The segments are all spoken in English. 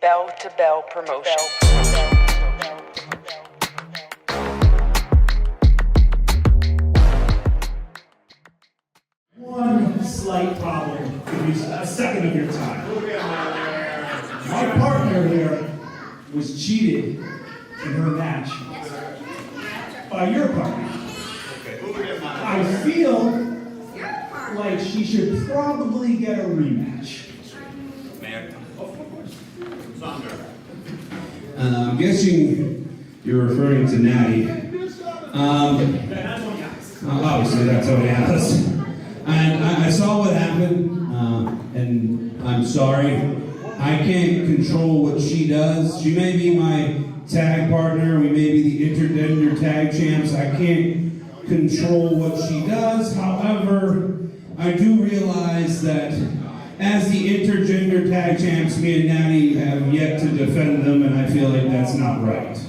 Bell to Bell promotion. One slight problem could use a second of your time. My partner here was cheated in her match by your partner. I feel like she should probably get a rematch. I'm guessing you're referring to Natty. Obviously, that's Tony Alice. And I saw what happened, and I'm sorry. I can't control what she does. She may be my tag partner. We may be the intergender tag champs. I can't control what she does. However, I do realize that as the intergender tag champs, me and Natty have yet to defend them, and I feel like that's not right.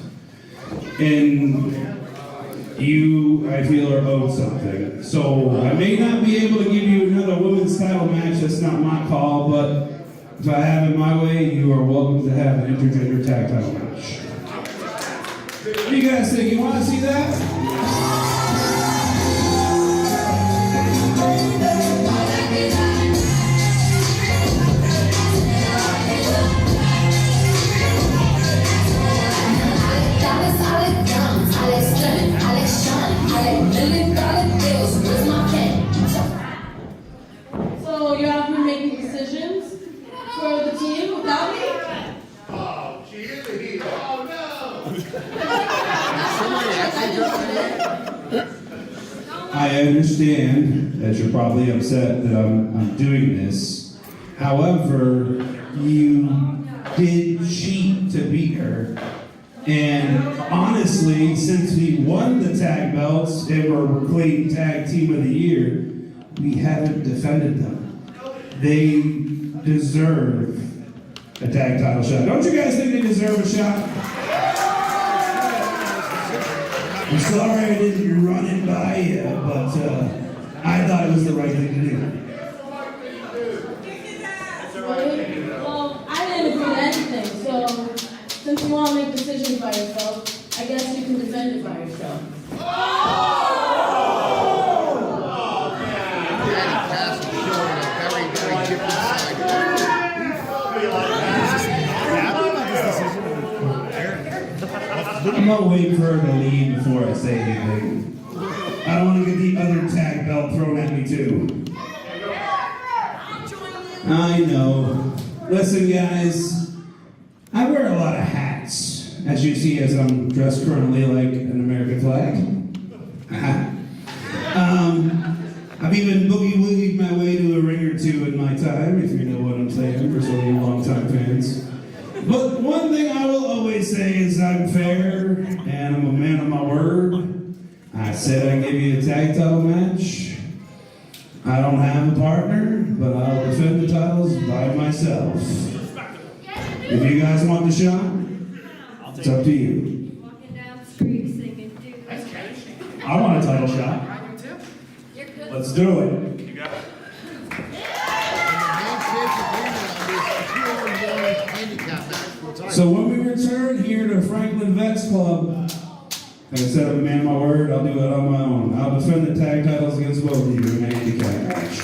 And you, I feel, are owed something. So I may not be able to give you another women's title match. That's not my call, but if I have it my way, you are welcome to have an intergender tag title match. What do you guys think? You want to see that? So you have been making decisions for the team without me? Oh, she is a hero. Oh, no. I understand that you're probably upset that I'm doing this. However, you did cheat to beat her. And honestly, since we won the tag belts and were proclaimed tag team of the year, we haven't defended them. They deserve a tag title shot. Don't you guys think they deserve a shot? I'm sorry I didn't run it by you, but I thought it was the right thing to do. Well, I didn't agree to anything, so since you want to make decisions by yourself, I guess you can defend it by yourself. I'm not waiting for her to leave before I say anything. I don't want to get the other tag belt thrown at me too. I know. Listen, guys, I wear a lot of hats, as you see as I'm dressed currently like an American flag. I've even boogie-woogied my way to a ring or two in my time, if you know what I'm saying, for some of you long-time fans. But one thing I will always say is I'm fair, and I'm a man of my word. I said I'd give you a tag title match. I don't have a partner, but I'll defend the titles by myself. If you guys want the shot, it's up to you. Walking down the street singing, dude. I want a title shot. Let's do it. You got it. So when we return here to Franklin Vets Club, like I said, I'm a man of my word, I'll do it on my own. I'll defend the tag titles against both of you in a handicap match.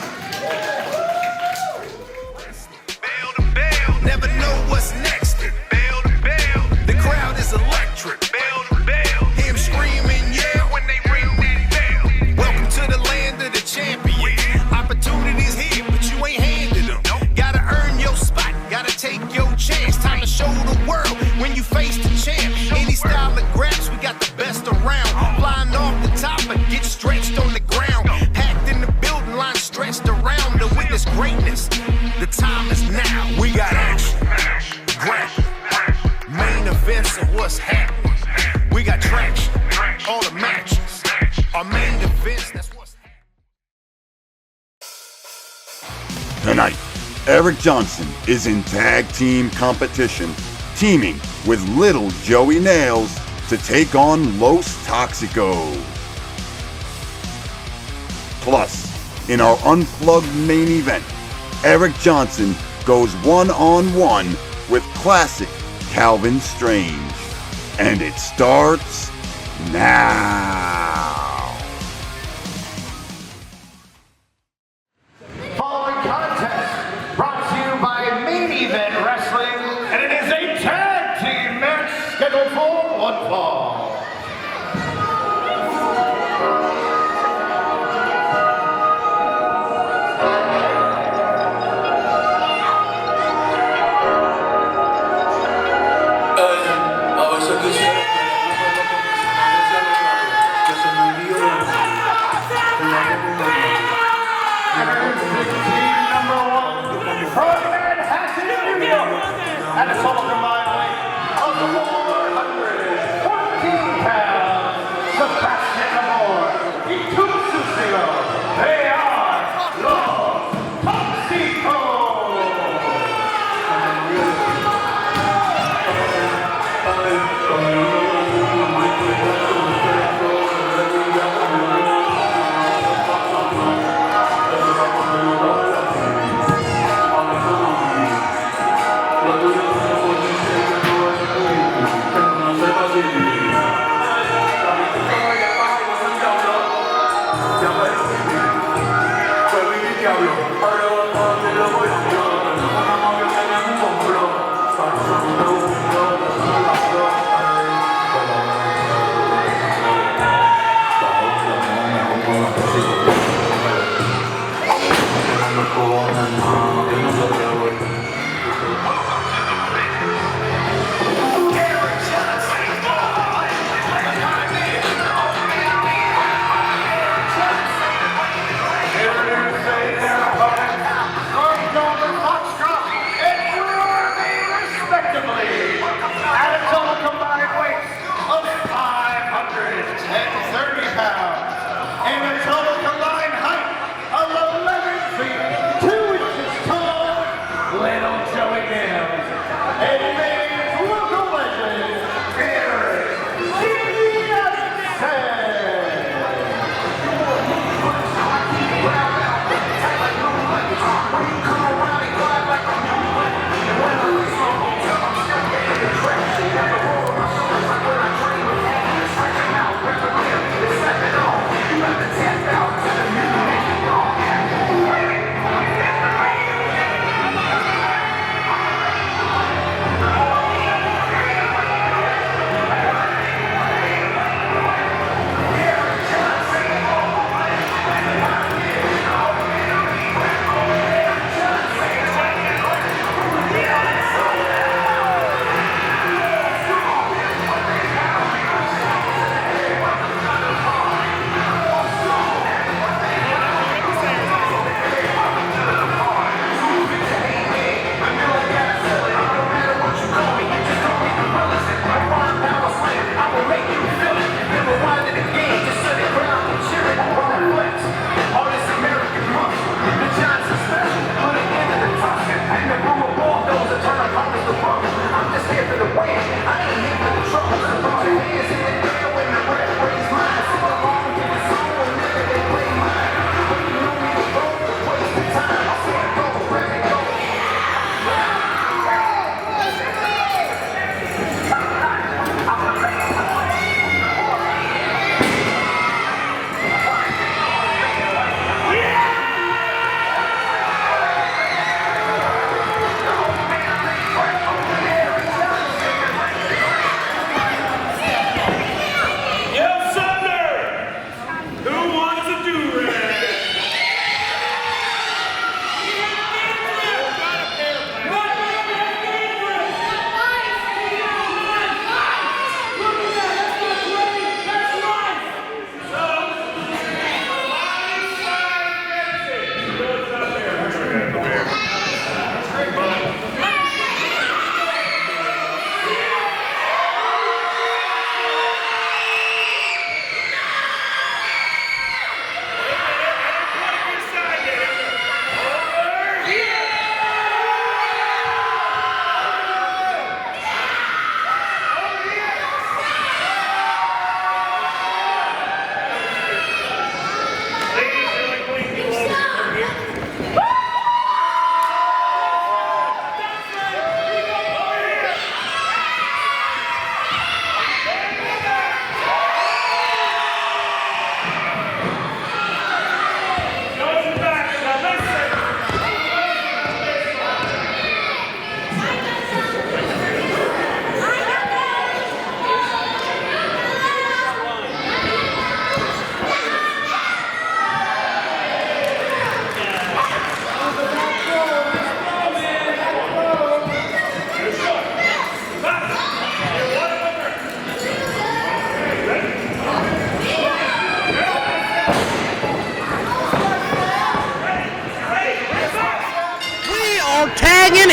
Bell to bell, never know what's next. Bell to bell, the crowd is electric. Bell to bell, hear 'em screaming, yeah, when they ring that bell. Welcome to the land of the champions. Opportunities here, but you ain't handed them. Gotta earn your spot, gotta take your chance. Time to show the world when you face the champ. Any style of grabs, we got the best around. Flying off the top and get stretched on the ground. Packed in the building, line stretched around to witness greatness. The time is now. We got action, grab, main events of what's happening. We got traction, all the matches. Our main events, that's what's happening. Tonight, Eric Johnson is in tag team competition, teaming with Little Joey Nails to take on Los Toxicos. Plus, in our Unplugged main event, Eric Johnson goes one-on-one with classic Kalvin Strange. And it starts now. Following contest brought to you by Maine Event Wrestling, and it is a tag team match scheduled for one fall. And it's all combined weight of 414 pounds. Sebastian Amor, y Tuxucio. They are Los Toxicos.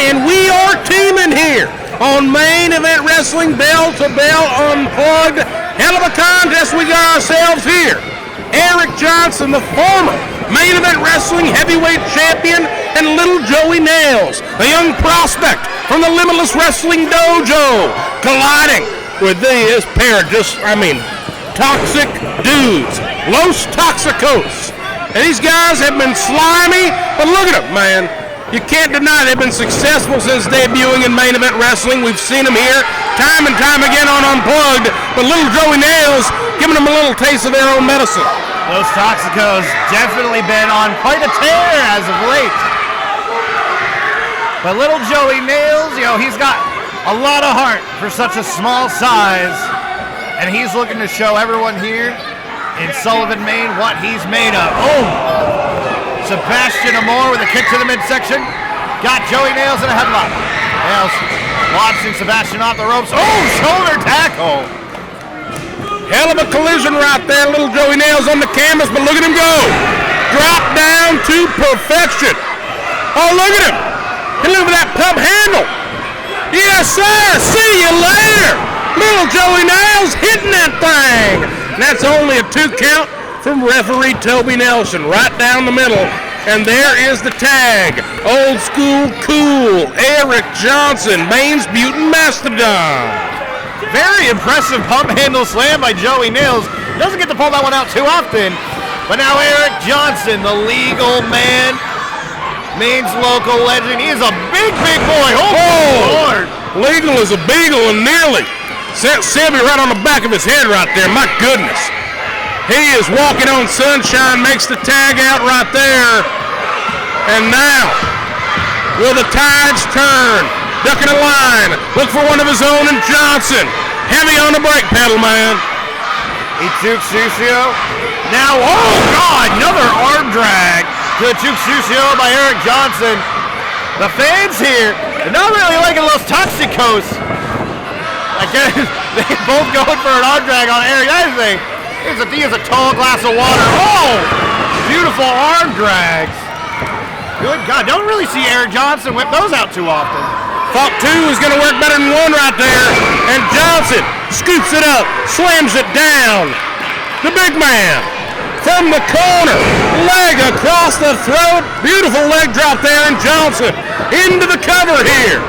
and we are teaming here on Maine Event Wrestling, Bell to Bell Unplugged. Hell of a contest we got ourselves here. Eric Johnson, the former Maine Event Wrestling heavyweight champion, and Little Joey Nails, a young prospect from the Limitless Wrestling Dojo, colliding with this pair of toxic dudes, Los Toxicos. And these guys have been slimy, but look at them, man. You can't deny they've been successful since debuting in Maine Event Wrestling. We've seen them here time and time again on Unplugged, but Little Joey Nails giving them a little taste of their own medicine. Los Toxicos definitely been on quite a tear as of late. But Little Joey Nails, he's got a lot of heart for such a small size, and he's looking to show everyone here in Sullivan, Maine, what he's made of. Oh! Sebastian Amore with a kick to the midsection. Got Joey Nails in a headlock. Nails launching Sebastian off the ropes. Oh, shoulder tackle. Hell of a collision right there. Little Joey Nails on the canvas, but look at him go. Drop down to perfection. Oh, look at him. And look at that pub handle. Yes, sir. See you later. Little Joey Nails hitting that thing. And that's only a 2 count from referee Toby Nelson, right down the middle. And there is the tag. Old school cool. Eric Johnson, Maine's Mutant Mastodon. Very impressive pump handle slam by Joey Nails. Doesn't get to pull that one out too often. But now Eric Johnson, the legal man, Maine's local legend. He is a big, big boy. Oh, Lord. Legal as a beagle and nearly sent Sibby right on the back of his head right there. My goodness. He is walking on sunshine, makes the tag out right there. And now, will the tides turn? Ducking a line. Look for one of his own in Johnson. Heavy on the brake pedal, man. Ituk Susio. Now, oh, God, another arm drag to Ituk Susio by Eric Johnson. The fans here, they're not really liking Los Toxicos. Again, they both going for an arm drag on Eric. He has a tall glass of water. Oh, beautiful arm drags. Good God, don't really see Eric Johnson whip those out too often. Thought 2 was going to work better than 1 right there. And Johnson scoops it up, slams it down. The big man from the corner, leg across the throat. Beautiful leg drop there, and Johnson into the cover here.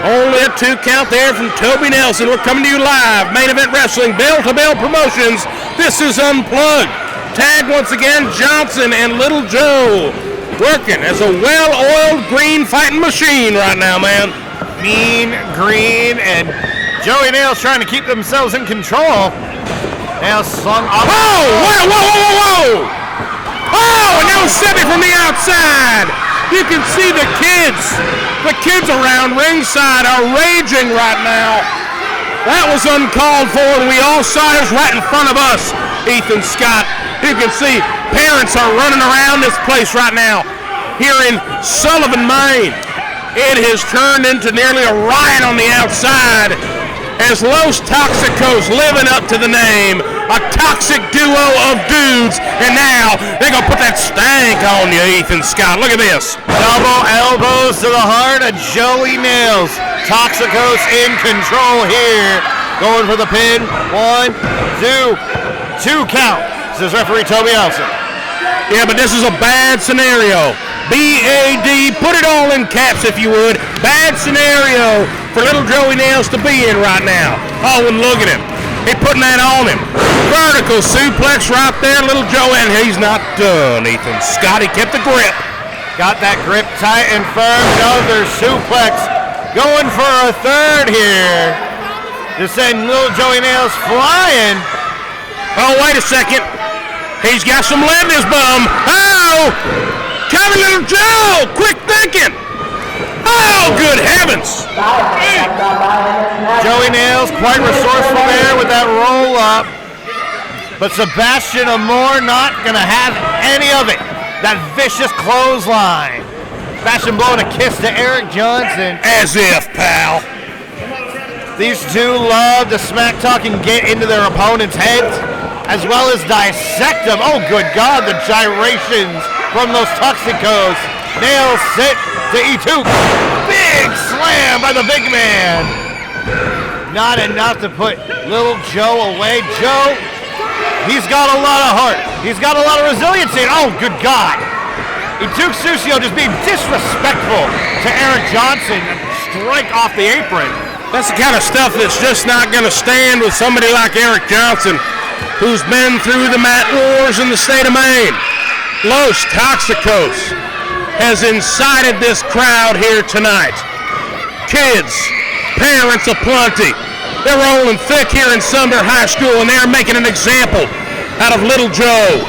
Only a 2 count there from Toby Nelson. We're coming to you live. Main Event Wrestling, Bell to Bell Promotions. This is Unplugged. Tag once again, Johnson and Little Joe. Working as a well-oiled green fighting machine right now, man. Mean green, and Joey Nails trying to keep themselves in control. Nails slung off. Whoa! Oh, and that was Sebby from the outside. You can see the kids around ringside are raging right now. That was uncalled for, and we all saw it right in front of us, Ethan Scott. You can see parents are running around this place right now here in Sullivan, Maine. It has turned into nearly a riot on the outside as Los Toxicos living up to the name, a toxic duo of dudes, and now they're going to put that stank on you, Ethan Scott. Look at this. Double elbows to the heart of Joey Nails. Toxicos in control here. Going for the pin. 1, 2 count. This is referee Toby Nelson. Yeah, but this is a bad scenario. B-A-D, put it all in caps if you would. Bad scenario for Little Joey Nails to be in right now. Oh, and look at him. He's putting that on him. Vertical suplex right there, Little Joey, and he's not done, Ethan Scott. He kept the grip. Got that grip tight and firm. Another suplex. Going for a third here. Just sending Little Joey Nails flying. Oh, wait a second. He's got some lead in his bum. Oh! Cover Little Joe! Quick thinking! Oh, good heavens! Joey Nails quite resourceful there with that roll up. But Sebastian Amore not going to have any of it. That vicious clothesline. Sebastian blowing a kiss to Eric Johnson. As if, pal. These two love to smack talk and get into their opponent's heads, as well as dissect them. Oh, good God, the gyrations from Los Toxicos. Nails sit to E2. Big slam by the big man. Not enough to put little Joe away. Joe, he's got a lot of heart. He's got a lot of resiliency. Oh, good God. Duke Susio just being disrespectful to Eric Johnson and strike off the apron. That's the kind of stuff that's just not going to stand with somebody like Eric Johnson, who's been through the mat wars in the state of Maine. Los Toxicos has incited this crowd here tonight. Kids, parents aplenty. They're rolling thick here in Sumner High School, and they're making an example out of little Joe.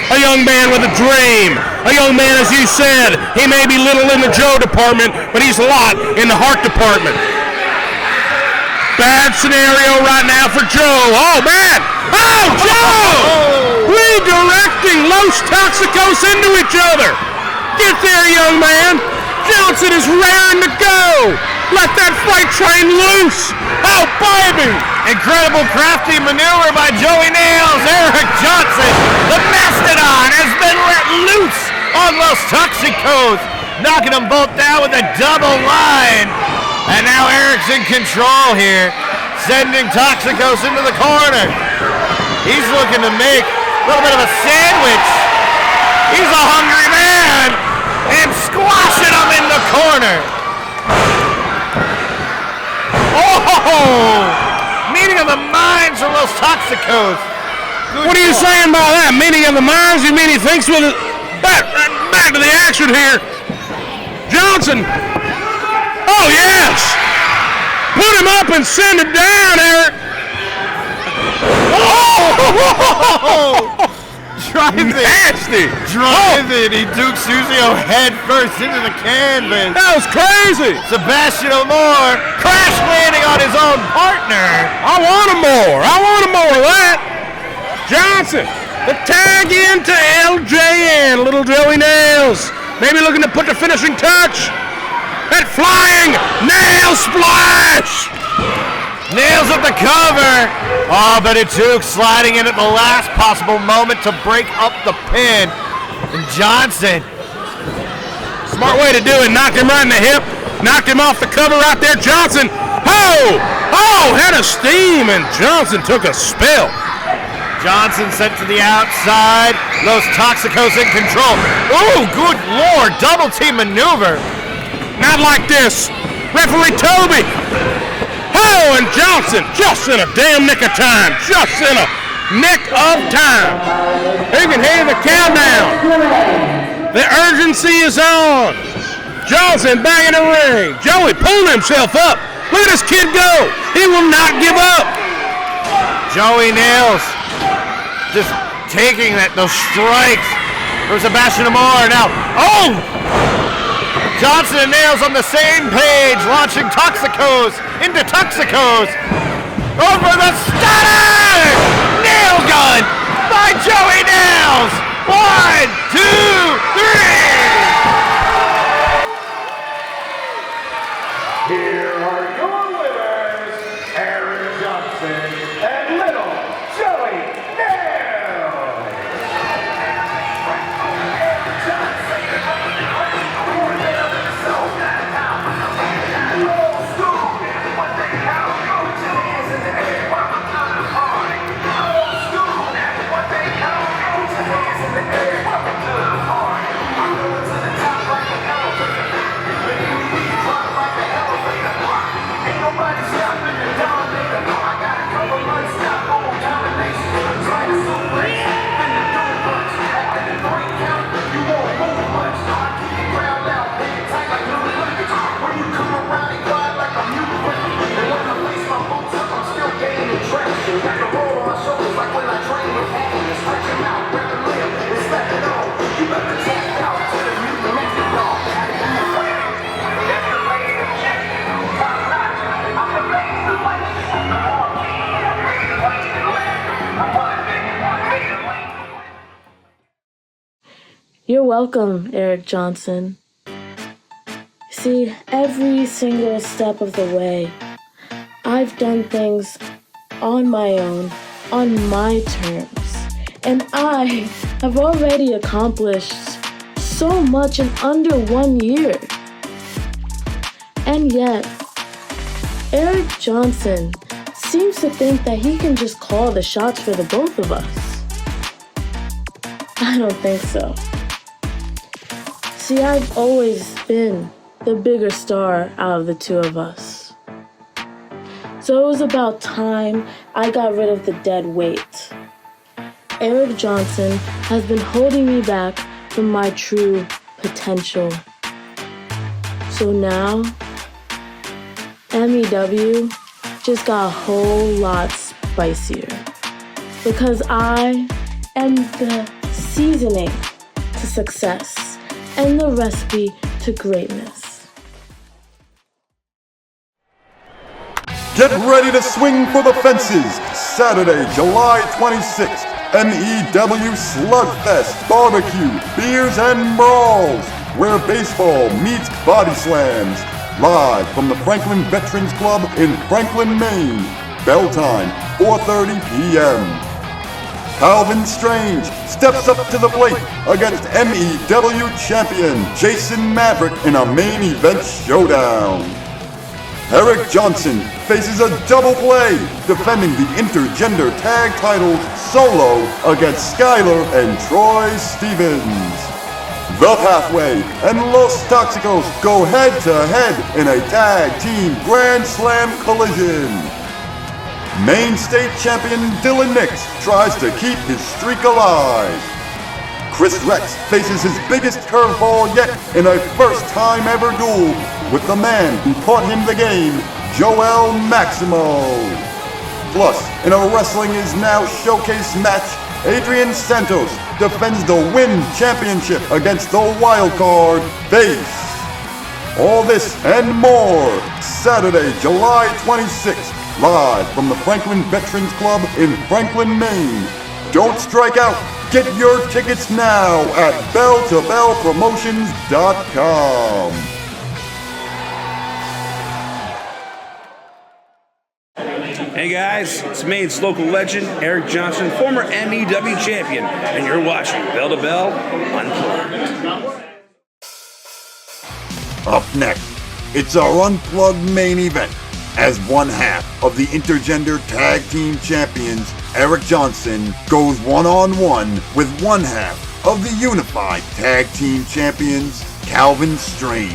A young man with a dream. A young man, as you said, he may be little in the Joe department, but he's a lot in the heart department. Bad scenario right now for Joe. Oh, man. Oh, Joe! Redirecting Los Toxicos into each other. Get there, young man. Johnson is raring to go. Let that freight train loose. Oh, baby. Incredible crafty maneuver by Joey Nails. Eric Johnson, the mastodon, has been let loose on Los Toxicos, knocking them both down with a double line. And now Eric's in control here, sending Toxicos into the corner. He's looking to make a little bit of a sandwich. He's a hungry man, and squashing him in the corner. Oh! Meeting of the minds from Los Toxicos. What are you saying by that? Meeting of the minds? You mean he thinks with it? Back to the action here. Johnson. Oh, yes. Put him up and send him down, Eric. Oh! Driving. Nasty. Driving. He Duke Susio head first into the canvas. That was crazy. Sebastian O'More crash landing on his own partner. I want him more. I want him more of that. Johnson, the tag into LJN, little Joey Nails. Maybe looking to put the finishing touch. That flying nail splash. Nails at the cover. Oh, but it's Duke sliding in at the last possible moment to break up the pin. And Johnson. Smart way to do it. Knocked him right in the hip. Knocked him off the cover right there. Johnson. Oh, had a steam, and Johnson took a spill. Johnson sent to the outside. Los Toxicos in control. Oh, good Lord. Double team maneuver. Not like this. Referee Toby. Oh, and Johnson just in a damn nick of time. Just in a nick of time. You can hear the countdown. The urgency is on. Johnson back in the ring. Joey pulled himself up. Look at this kid go. He will not give up. Joey Nails just taking those strikes from Sebastian O'More. Now, Johnson and Nails on the same page, launching Toxicos into Toxicos. Over the stunner! Nail gun by Joey Nails. 1, 2, 3. Here are your winners, Eric Johnson and little Joey Nails. You're welcome, Eric Johnson. See, every single step of the way, I've done things on my own, on my terms, and I have already accomplished so much in under 1 year. And yet, Eric Johnson seems to think that he can just call the shots for the both of us. I don't think so. See, I've always been the bigger star out of the two of us. So it was about time I got rid of the dead weight. Eric Johnson has been holding me back from my true potential. So now, MEW just got a whole lot spicier. Because I am the seasoning to success and the recipe to greatness. Get ready to swing for the fences Saturday, July 26th. MEW Slugfest Barbecue, Beers and Brawls, where baseball meets body slams. Live from the Franklin Veterans Club in Franklin, Maine. Bell time, 4:30 p.m. Kalvin Strange steps up to the plate against MEW champion Jason Maverick in a main event showdown. Eric Johnson faces a double play, defending the intergender tag titles solo against Skylar and Troy Stevens. The Pathway and Los Toxicos go head-to-head in a tag team Grand Slam collision. Maine State champion Dylan Nix tries to keep his streak alive. Chris Rex faces his biggest curveball yet in a first-time ever duel with the man who taught him the game, Joel Maximo. Plus, in a Wrestling Is Now showcase match, Adrian Santos defends the Win Championship against the wildcard Face. All this and more, Saturday, July 26th, live from the Franklin Veterans Club in Franklin, Maine. Don't strike out. Get your tickets now at belltobellpromotions.com. Hey guys, it's Maine's local legend, Eric Johnson, former MEW champion, and you're watching Bell to Bell Unplugged. Up next, it's our Unplugged main event, as one half of the intergender tag team champions, Eric Johnson, goes one-on-one with one half of the unified tag team champions, Kalvin Strange.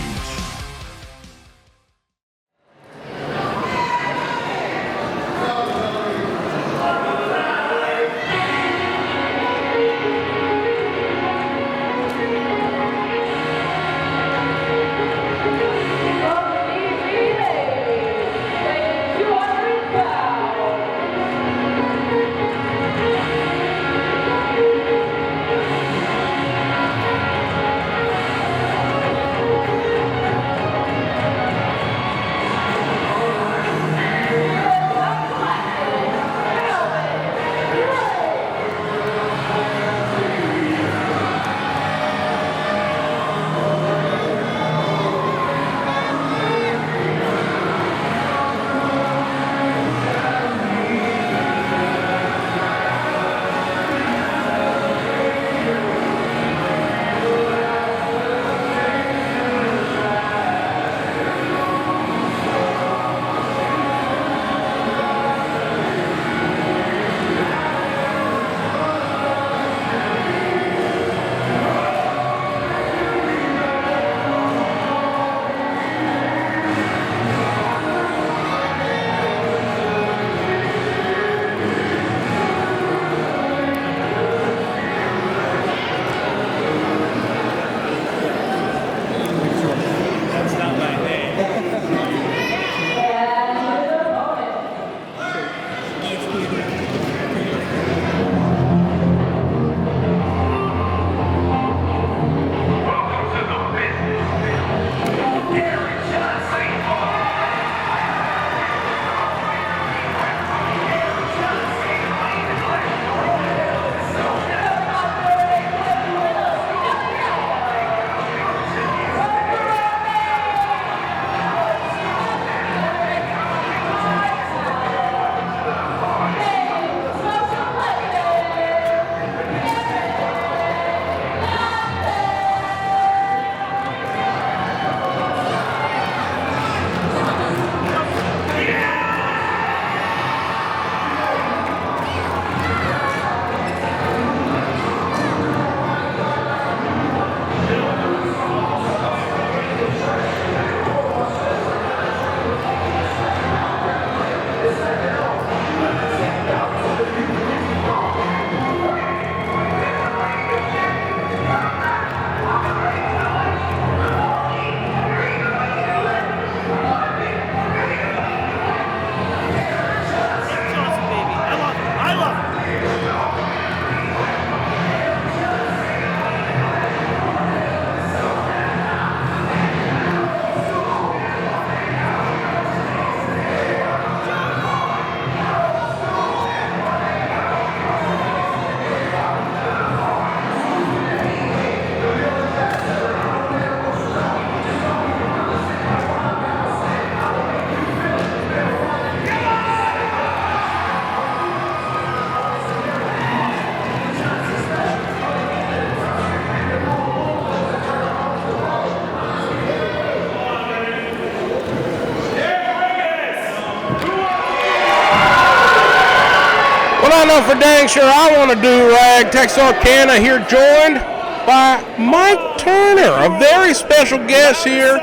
Well, I know for dang sure I want to do rag. Texarkana here, joined by Mike Turner, a very special guest here.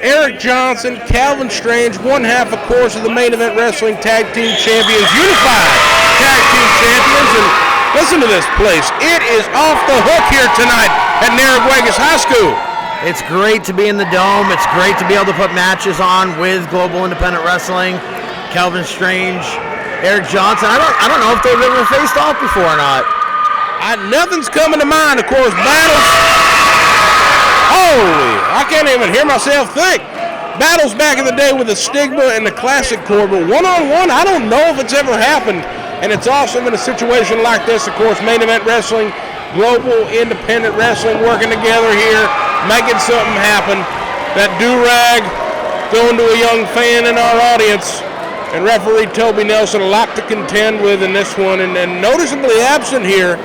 Eric Johnson, Kalvin Strange, one half, of course, of the Main Event Wrestling Tag Team Champions, Unified Tag Team Champions. And listen to this place. It is off the hook here tonight at Narraguagus High School. It's great to be in the Dome. It's great to be able to put matches on with Global Independent Wrestling, Kalvin Strange, Eric Johnson. I don't know if they've ever faced off before or not. Nothing's coming to mind, of course. Battles. Holy, I can't even hear myself think. Battles back in the day with the Stigma and the Classic Corps, but one-on-one, I don't know if it's ever happened. And it's awesome in a situation like this, of course, Main Event Wrestling, Global Independent Wrestling working together here, making something happen. That do-rag going to a young fan in our audience. And referee Toby Nelson, a lot to contend with in this one, and noticeably absent here.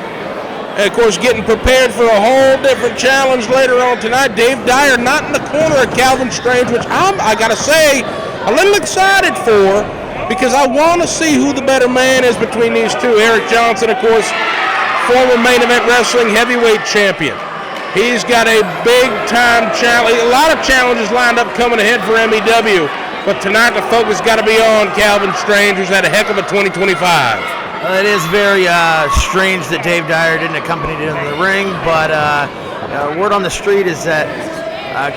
And of course, getting prepared for a whole different challenge later on tonight. Dave Dyer not in the corner of Kalvin Strange, which I gotta say, a little excited for, because I want to see who the better man is between these two. Eric Johnson, of course, former Main Event Wrestling heavyweight champion. He's got a big-time challenge, a lot of challenges lined up coming ahead for MEW. But tonight the focus got to be on Kalvin Strange, who's had a heck of a 2025. It is very strange that Dave Dyer didn't accompany him in the ring, but word on the street is that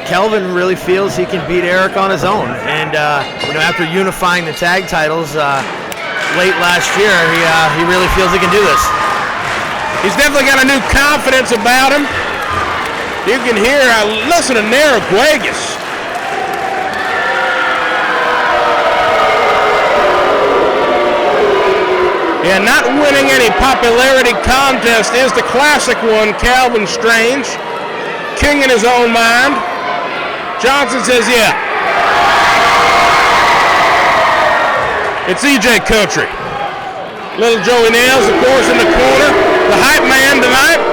Kalvin really feels he can beat Eric on his own. And after unifying the tag titles late last year, he really feels he can do this. He's definitely got a new confidence about him. You can hear, listen to Narraguagus. Yeah, not winning any popularity contest is the classic one, Kalvin Strange. King in his own mind. Johnson says, yeah. It's EJ Country. Little Joey Nails, of course, in the corner. The hype man tonight.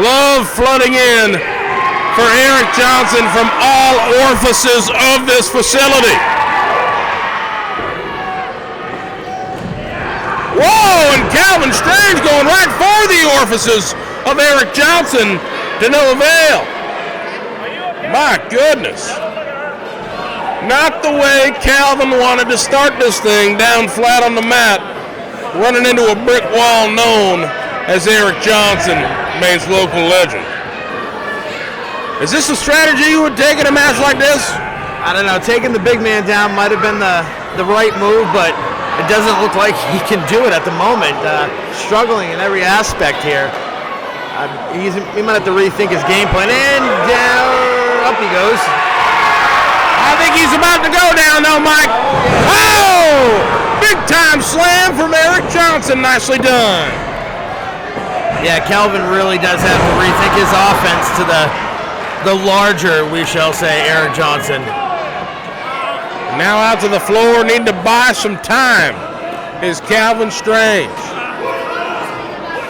Love flooding in for Eric Johnson from all orifices of this facility. Whoa, and Kalvin Strange going right for the orifices of Eric Johnson to no avail. My goodness. Not the way Kalvin wanted to start this thing, down flat on the mat, running into a brick wall known as Eric Johnson, Maine's local legend. Is this a strategy you would take in a match like this? I don't know. Taking the big man down might have been the right move, but it doesn't look like he can do it at the moment. Struggling in every aspect here. He might have to rethink his game plan. And down, up he goes. I think he's about to go down though, Mike. Oh! Big time slam from Eric Johnson. Nicely done. Yeah, Kalvin really does have to rethink his offense to the larger, we shall say, Eric Johnson. Now out to the floor, need to buy some time, is Kalvin Strange.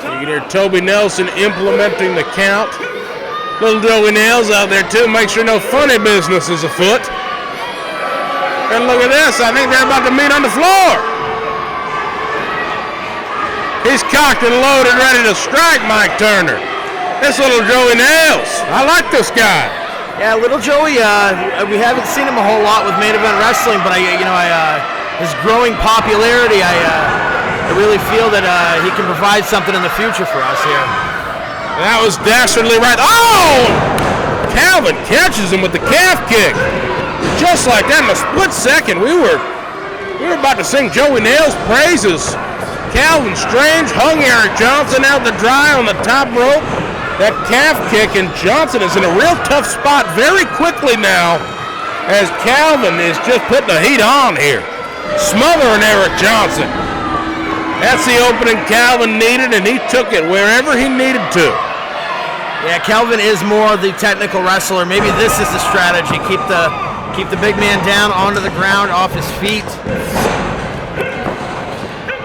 You can hear Toby Nelson implementing the count. Little Joey Nails out there too, make sure no funny business is afoot. And look at this, I think they're about to meet on the floor. He's cocked and loaded, ready to strike Mike Turner. This little Joey Nails. I like this guy. Yeah, little Joey. We haven't seen him a whole lot with Main Event Wrestling, but his growing popularity. I really feel that he can provide something in the future for us here. That was dastardly right. Oh! Kalvin catches him with the calf kick. Just like that, in a split second, we were about to sing Joey Nails' praises. Kalvin Strange hung Eric Johnson out to dry on the top rope. That calf kick, and Johnson is in a real tough spot very quickly now, as Kalvin is just putting the heat on here. Smothering Eric Johnson. That's the opening Kalvin needed, and he took it wherever he needed to. Yeah, Kalvin is more the technical wrestler. Maybe this is the strategy. Keep the big man down onto the ground, off his feet.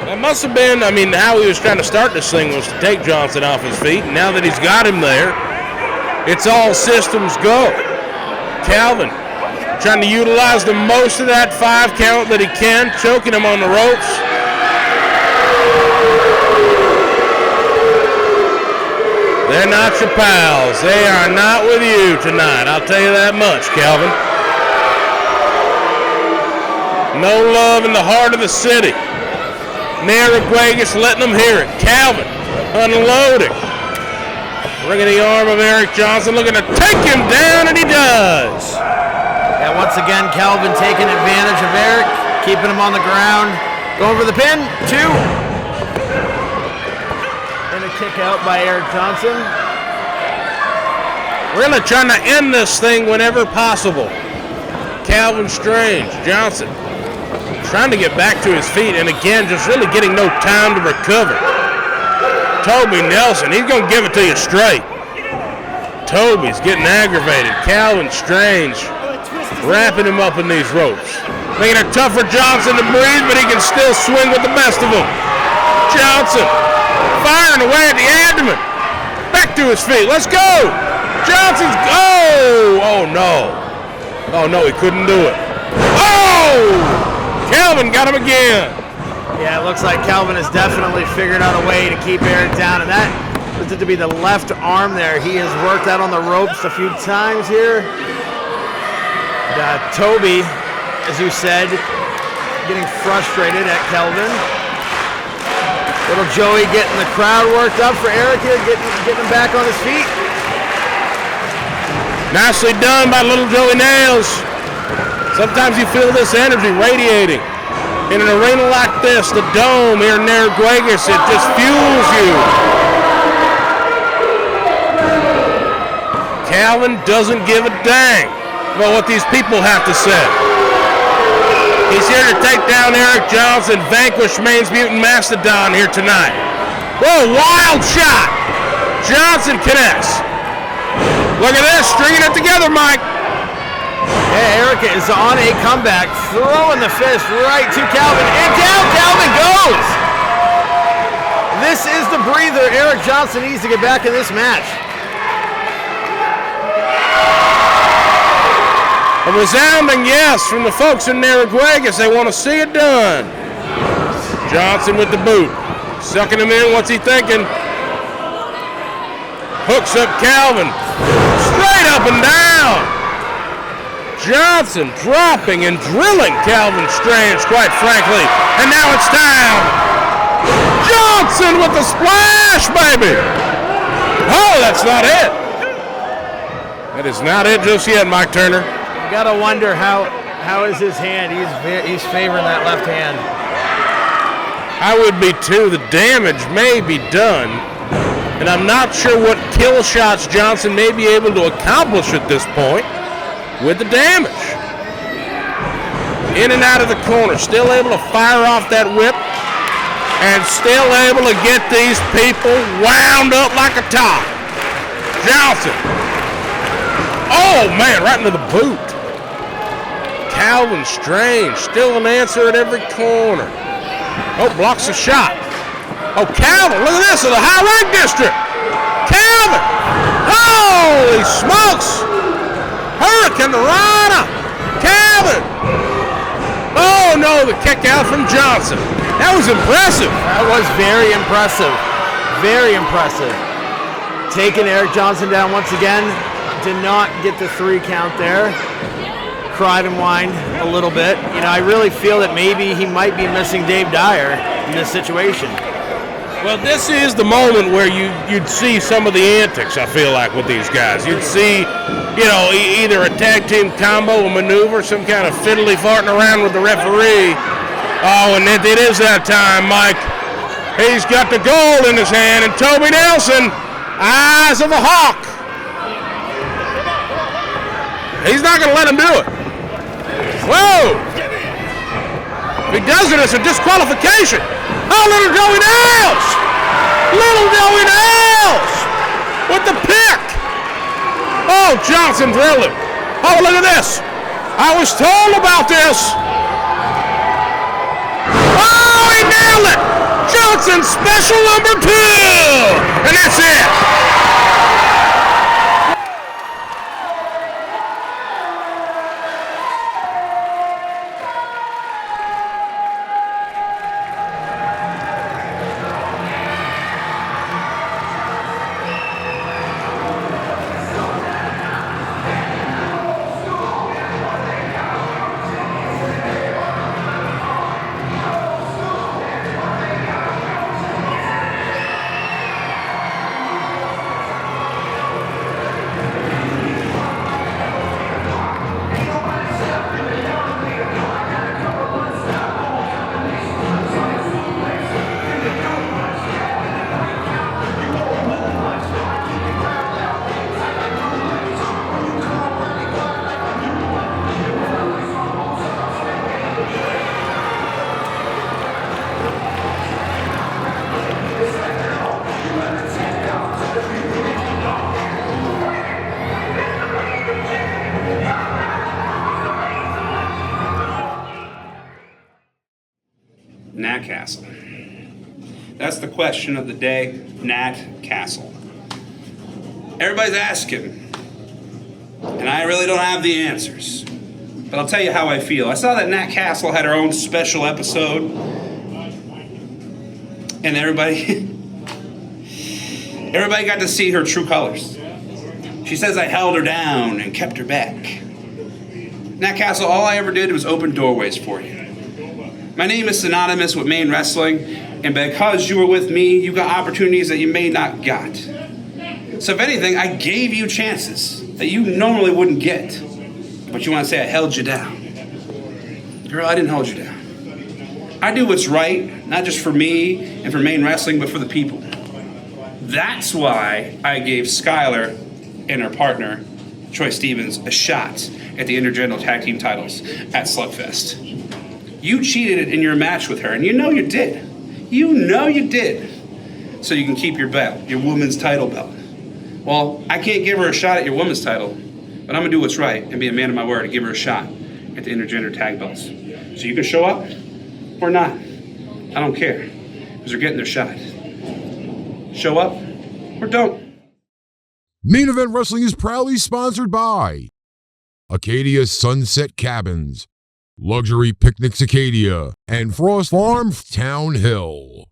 That must have been, how he was trying to start this thing was to take Johnson off his feet. And now that he's got him there, it's all systems go. Kalvin trying to utilize the most of that 5 count that he can, choking him on the ropes. They're not your pals. They are not with you tonight. I'll tell you that much, Kalvin. No love in the heart of the city. Narraguegas letting them hear it. Kalvin unloading. Bringing the arm of Eric Johnson, looking to take him down, and he does. Yeah, once again, Kalvin taking advantage of Eric, keeping him on the ground. Going for the pin, 2. And a kick out by Eric Johnson. Really trying to end this thing whenever possible. Kalvin Strange, Johnson, trying to get back to his feet, and again, just really getting no time to recover. Toby Nelson, he's going to give it to you straight. Toby's getting aggravated. Kalvin Strange wrapping him up in these ropes. Making it tough for Johnson to breathe, but he can still swing with the best of them. Johnson firing away at the abdomen. Back to his feet. Let's go. Johnson's, oh no. Oh no, he couldn't do it. Oh! Kalvin got him again. Yeah, it looks like Kalvin has definitely figured out a way to keep Eric down, and that looks to be the left arm there. He has worked out on the ropes a few times here. Toby, as you said, getting frustrated at Kalvin. Little Joey getting the crowd worked up for Eric here, getting him back on his feet. Nicely done by little Joey Nails. Sometimes you feel this energy radiating. In an arena like this, the dome here in Narraguegas, it just fuels you. Kalvin doesn't give a dang about what these people have to say. He's here to take down Eric Johnson, vanquish Maine's mutant mastodon here tonight. Whoa, wild shot. Johnson connects. Look at this, stringing it together, Mike. Yeah, Eric is on a comeback, throwing the fist right to Kalvin, and down Kalvin goes! This is the breather Eric Johnson needs to get back in this match. A resounding yes from the folks in Narraguegas. They want to see it done. Johnson with the boot. Sucking him in. What's he thinking? Hooks up Kalvin. Straight up and down. Johnson dropping and drilling Kalvin Strange, quite frankly. And now it's time. Johnson with the splash, baby. Oh, that's not it. That is not it just yet, Mike Turner. You gotta wonder how is his hand? He's favoring that left hand. I would be too. The damage may be done, and I'm not sure what kill shots Johnson may be able to accomplish at this point with the damage. In and out of the corner, still able to fire off that whip, and still able to get these people wound up like a top. Johnson. Oh man, right into the boot. Kalvin Strange, still an answer at every corner. Oh, blocks the shot. Oh, Kalvin, look at this in the high rank district. Kalvin, holy smokes. Hurricane Rana. Kalvin. Oh no, the kick out from Johnson. That was impressive. That was very impressive. Very impressive. Taking Eric Johnson down once again. Did not get the 3 count there. Cried and whined a little bit. You know, I really feel that maybe he might be missing Dave Dyer in this situation. Well, this is the moment where you'd see some of the antics, I feel like, with these guys. You'd see, you know, either a tag team combo, a maneuver, some kind of fiddly farting around with the referee. Oh, and it is that time, Mike. He's got the gold in his hand, and Toby Nelson, eyes of a hawk. He's not going to let him do it. Whoa! If he does it, it's a disqualification. Oh, little Joey Nails! Little Joey Nails! With the pick! Oh, Johnson drilled him. Oh, look at this. I was told about this. Oh, he nailed it! Johnson special number 2! And that's it. Nat Castle? That's the question of the day, Nat Castle. Everybody's asking, and I really don't have the answers. But I'll tell you how I feel. I saw that Nat Castle had her own special episode, and everybody got to see her true colors. She says I held her down and kept her back. Nat Castle, all I ever did was open doorways for you. My name is synonymous with Maine wrestling, and because you were with me, you got opportunities that you may not got. So if anything, I gave you chances that you normally wouldn't get. But you want to say I held you down. Girl, I didn't hold you down. I do what's right, not just for me and for Maine wrestling, but for the people. That's why I gave Skylar and her partner, Troy Stevens, a shot at the Intergender Tag Team titles at Slugfest. You cheated in your match with her, and you know you did. You know you did. So you can keep your belt, your women's title belt. Well, I can't give her a shot at your women's title, but I'm going to do what's right and be a man of my word and give her a shot at the Intergender Tag belts. So you can show up or not. I don't care, because they're getting their shot. Show up or don't. Main Event Wrestling is proudly sponsored by Acadia Sunset Cabins, Luxury Picnics Acadia, and Frost Farm Town Hill.